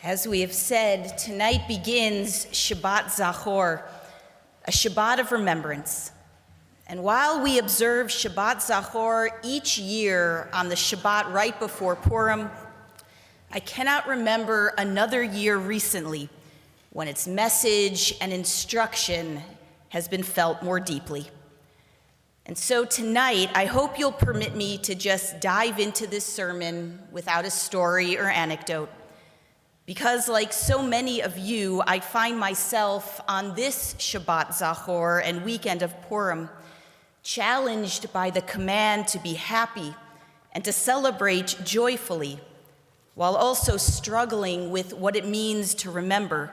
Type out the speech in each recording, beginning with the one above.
As we have said, tonight begins Shabbat Zachor, a Shabbat of remembrance. And while we observe Shabbat Zachor each year on the Shabbat right before Purim, I cannot remember another year recently when its message and instruction has been felt more deeply. And so tonight, I hope you'll permit me to just dive into this sermon without a story or anecdote. Because like so many of you, I find myself on this Shabbat Zachor and weekend of Purim challenged by the command to be happy and to celebrate joyfully, while also struggling with what it means to remember,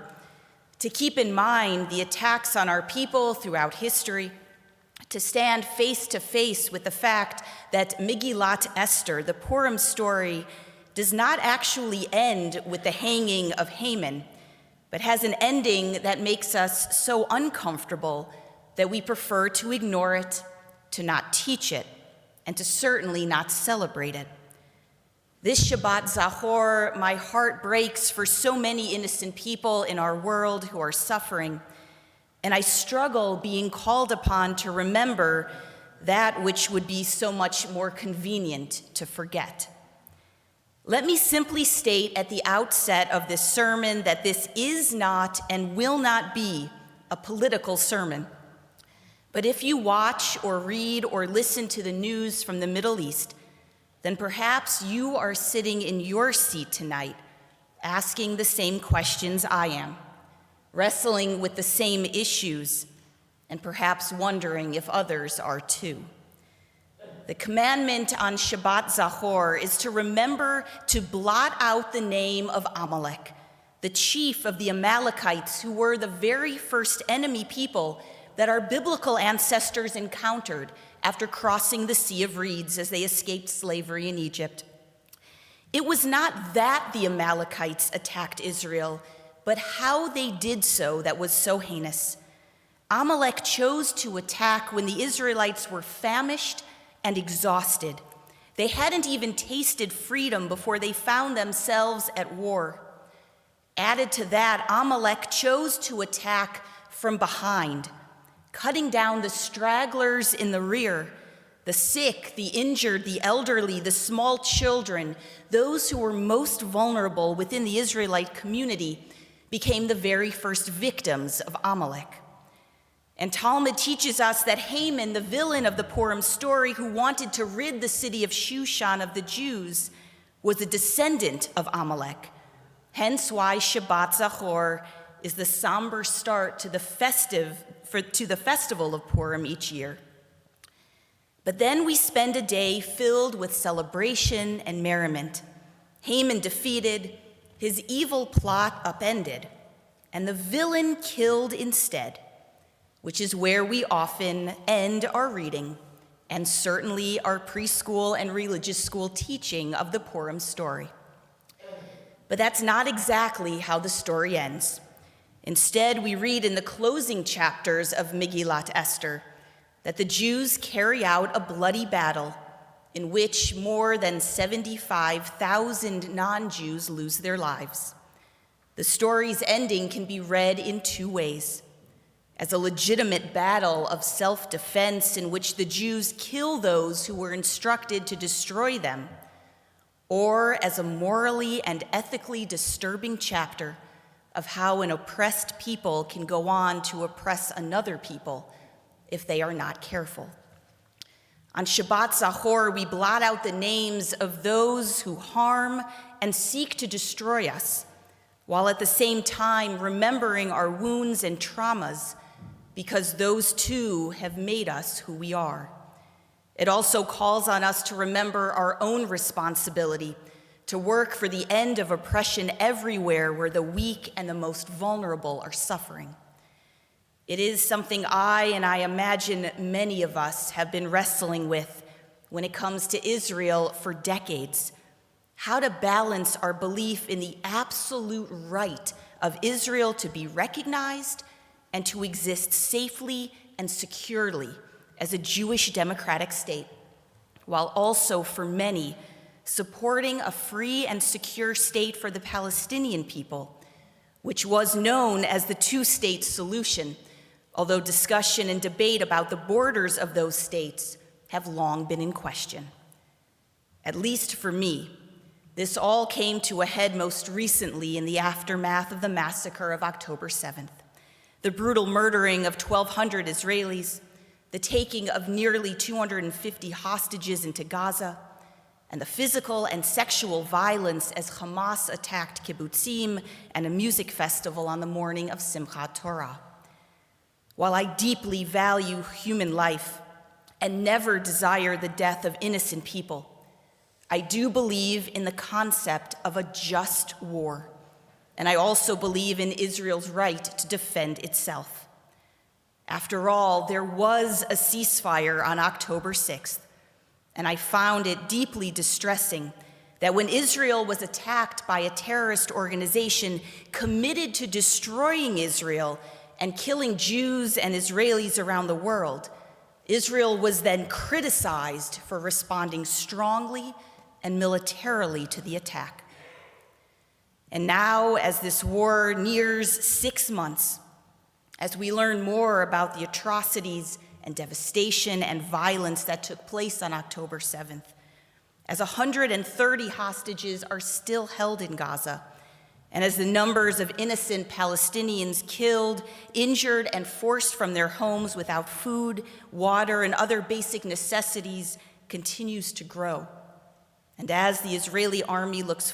to keep in mind the attacks on our people throughout history, to stand face to face with the fact that Megillat Esther, the Purim story, does not actually end with the hanging of Haman, but has an ending that makes us so uncomfortable that we prefer to ignore it, to not teach it, and to certainly not celebrate it. This Shabbat Zachor, my heart breaks for so many innocent people in our world who are suffering, and I struggle being called upon to remember that which would be so much more convenient to forget. Let me simply state at the outset of this sermon that this is not and will not be a political sermon. But if you watch or read or listen to the news from the Middle East, then perhaps you are sitting in your seat tonight asking the same questions I am, wrestling with the same issues, and perhaps wondering if others are too. The commandment on Shabbat Zachor is to remember to blot out the name of Amalek, the chief of the Amalekites, who were the very first enemy people that our biblical ancestors encountered after crossing the Sea of Reeds as they escaped slavery in Egypt. It was not that the Amalekites attacked Israel, but how they did so that was so heinous. Amalek chose to attack when the Israelites were famished and exhausted. They hadn't even tasted freedom before they found themselves at war. Added to that, Amalek chose to attack from behind, cutting down the stragglers in the rear, the sick, the injured, the elderly, the small children. Those who were most vulnerable within the Israelite community became the very first victims of Amalek. And Talmud teaches us that Haman, the villain of the Purim story, who wanted to rid the city of Shushan of the Jews, was a descendant of Amalek. Hence why Shabbat Zachor is the somber start to the festival of Purim each year. But then we spend a day filled with celebration and merriment. Haman defeated, his evil plot upended, and the villain killed instead, which is where we often end our reading, and certainly our preschool and religious school teaching of the Purim story. But that's not exactly how the story ends. Instead, we read in the closing chapters of Megillat Esther that the Jews carry out a bloody battle in which more than 75,000 non-Jews lose their lives. The story's ending can be read in two ways: as a legitimate battle of self-defense in which the Jews kill those who were instructed to destroy them, or as a morally and ethically disturbing chapter of how an oppressed people can go on to oppress another people if they are not careful. On Shabbat Zachor, we blot out the names of those who harm and seek to destroy us, while at the same time remembering our wounds and traumas, because those too have made us who we are. It also calls on us to remember our own responsibility to work for the end of oppression everywhere where the weak and the most vulnerable are suffering. It is something I imagine many of us have been wrestling with when it comes to Israel for decades: how to balance our belief in the absolute right of Israel to be recognized and to exist safely and securely as a Jewish democratic state, while also for many supporting a free and secure state for the Palestinian people, which was known as the two-state solution, although discussion and debate about the borders of those states have long been in question. At least for me, this all came to a head most recently in the aftermath of the massacre of October 7th, the brutal murdering of 1,200 Israelis, the taking of nearly 250 hostages into Gaza, and the physical and sexual violence as Hamas attacked kibbutzim and a music festival on the morning of Simchat Torah. While I deeply value human life and never desire the death of innocent people, I do believe in the concept of a just war, and I also believe in Israel's right to defend itself. After all, there was a ceasefire on October 6th, and I found it deeply distressing that when Israel was attacked by a terrorist organization committed to destroying Israel and killing Jews and Israelis around the world, Israel was then criticized for responding strongly and militarily to the attack. And now, as this war nears 6 months, as we learn more about the atrocities and devastation and violence that took place on October 7th, as 130 hostages are still held in Gaza, and as the numbers of innocent Palestinians killed, injured, and forced from their homes without food, water, and other basic necessities continues to grow, and as the Israeli army looks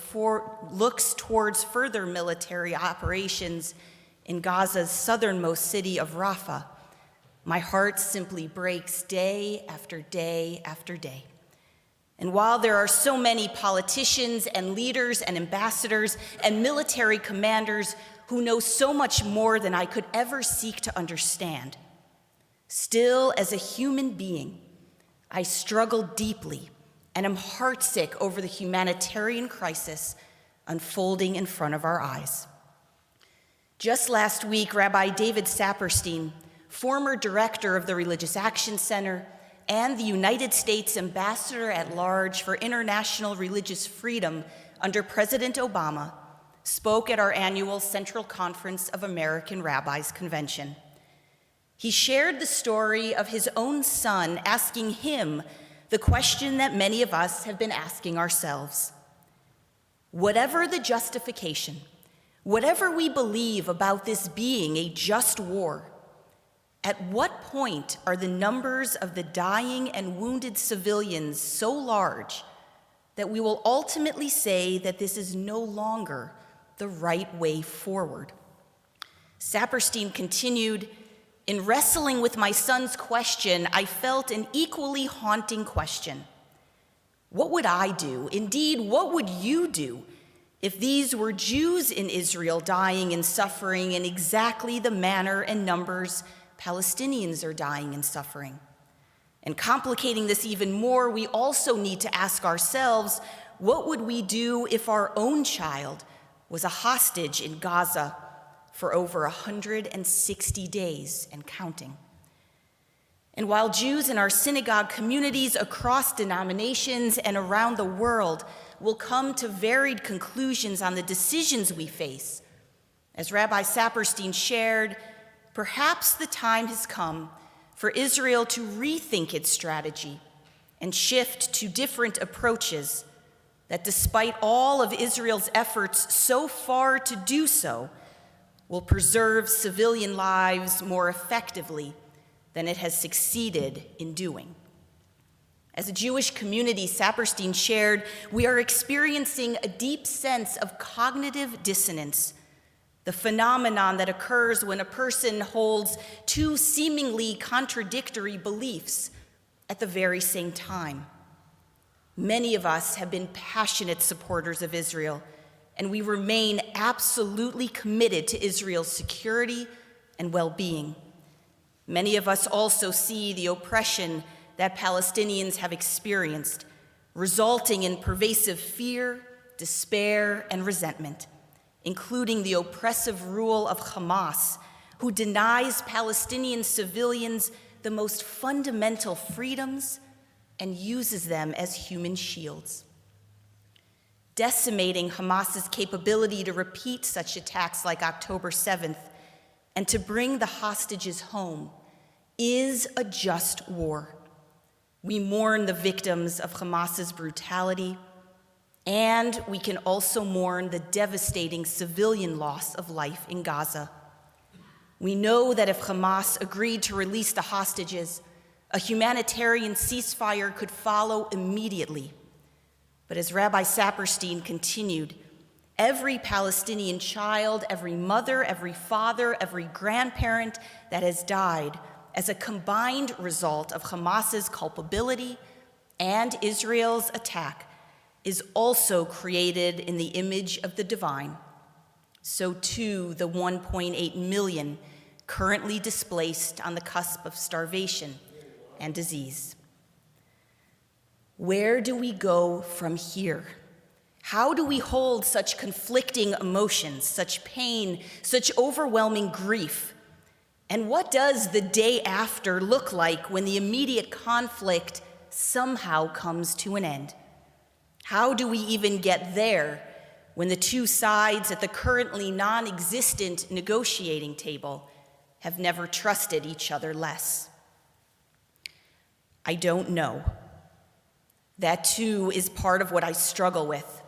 towards further military operations in Gaza's southernmost city of Rafah, my heart simply breaks day after day after day. And while there are so many politicians and leaders and ambassadors and military commanders who know so much more than I could ever seek to understand, still, as a human being, I struggle deeply and am heartsick over the humanitarian crisis unfolding in front of our eyes. Just last week, Rabbi David Saperstein, former director of the Religious Action Center and the United States Ambassador at Large for International Religious Freedom under President Obama, spoke at our annual Central Conference of American Rabbis convention. He shared the story of his own son asking him the question that many of us have been asking ourselves. Whatever the justification, whatever we believe about this being a just war, at what point are the numbers of the dying and wounded civilians so large that we will ultimately say that this is no longer the right way forward? Saperstein continued, "In wrestling with my son's question, I felt an equally haunting question. What would I do? Indeed, what would you do if these were Jews in Israel dying and suffering in exactly the manner and numbers Palestinians are dying and suffering? And complicating this even more, we also need to ask ourselves, what would we do if our own child was a hostage in Gaza for over 160 days and counting? And while Jews in our synagogue communities across denominations and around the world will come to varied conclusions on the decisions we face, as Rabbi Saperstein shared, perhaps the time has come for Israel to rethink its strategy and shift to different approaches that, despite all of Israel's efforts so far to do so, will preserve civilian lives more effectively than it has succeeded in doing. As a Jewish community, Saperstein shared, we are experiencing a deep sense of cognitive dissonance, the phenomenon that occurs when a person holds two seemingly contradictory beliefs at the very same time. Many of us have been passionate supporters of Israel, and we remain absolutely committed to Israel's security and well-being. Many of us also see the oppression that Palestinians have experienced, resulting in pervasive fear, despair, and resentment, including the oppressive rule of Hamas, who denies Palestinian civilians the most fundamental freedoms and uses them as human shields. decimating Hamas's capability to repeat such attacks like October 7th and to bring the hostages home is a just war. We mourn the victims of Hamas's brutality, and we can also mourn the devastating civilian loss of life in Gaza. We know that if Hamas agreed to release the hostages, a humanitarian ceasefire could follow immediately. But as Rabbi Saperstein continued, every Palestinian child, every mother, every father, every grandparent that has died as a combined result of Hamas's culpability and Israel's attack is also created in the image of the divine. So too the 1.8 million currently displaced on the cusp of starvation and disease. Where do we go from here? How do we hold such conflicting emotions, such pain, such overwhelming grief? And what does the day after look like when the immediate conflict somehow comes to an end? How do we even get there when the two sides at the currently non-existent negotiating table have never trusted each other less? I don't know. That too is part of what I struggle with.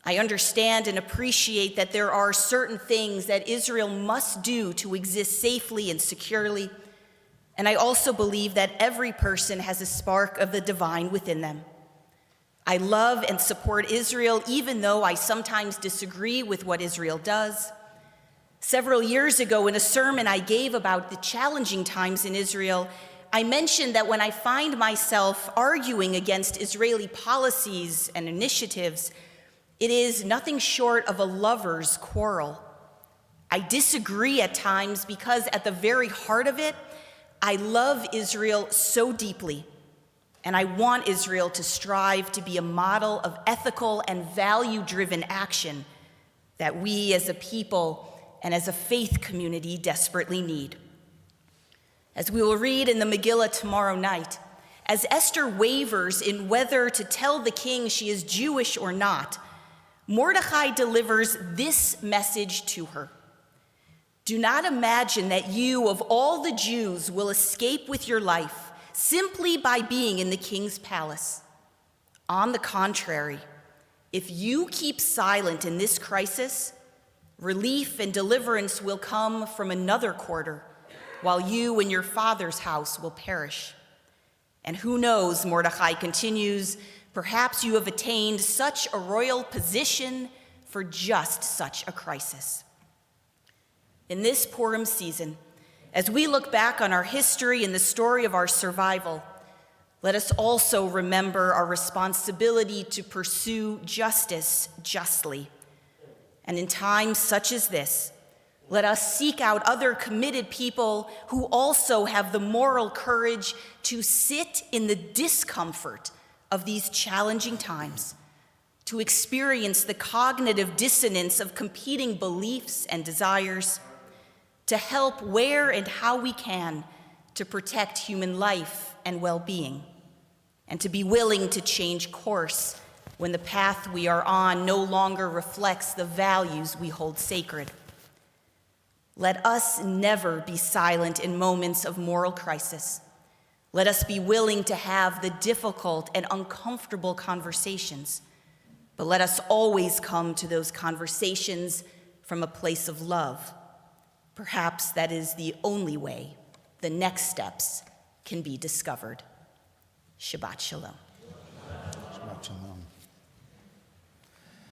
I understand and appreciate that there are certain things that Israel must do to exist safely and securely, and I also believe that every person has a spark of the divine within them. I love and support Israel, even though I sometimes disagree with what Israel does. Several years ago, in a sermon I gave about the challenging times in Israel, I mentioned that when I find myself arguing against Israeli policies and initiatives, it is nothing short of a lover's quarrel. I disagree at times because at the very heart of it, I love Israel so deeply, and I want Israel to strive to be a model of ethical and value-driven action that we as a people and as a faith community desperately need. As we will read in the Megillah tomorrow night, as Esther wavers in whether to tell the king she is Jewish or not, Mordechai delivers this message to her. Do not imagine that you, of all the Jews, will escape with your life simply by being in the king's palace. On the contrary, if you keep silent in this crisis, relief and deliverance will come from another quarter, while you and your father's house will perish. And who knows, Mordechai continues, perhaps you have attained such a royal position for just such a crisis. In this Purim season, as we look back on our history and the story of our survival, let us also remember our responsibility to pursue justice justly. And in times such as this, let us seek out other committed people who also have the moral courage to sit in the discomfort of these challenging times, to experience the cognitive dissonance of competing beliefs and desires, to help where and how we can to protect human life and well-being, and to be willing to change course when the path we are on no longer reflects the values we hold sacred. Let us never be silent in moments of moral crisis. Let us be willing to have the difficult and uncomfortable conversations, but let us always come to those conversations from a place of love. Perhaps that is the only way the next steps can be discovered. Shabbat Shalom. Shabbat Shalom.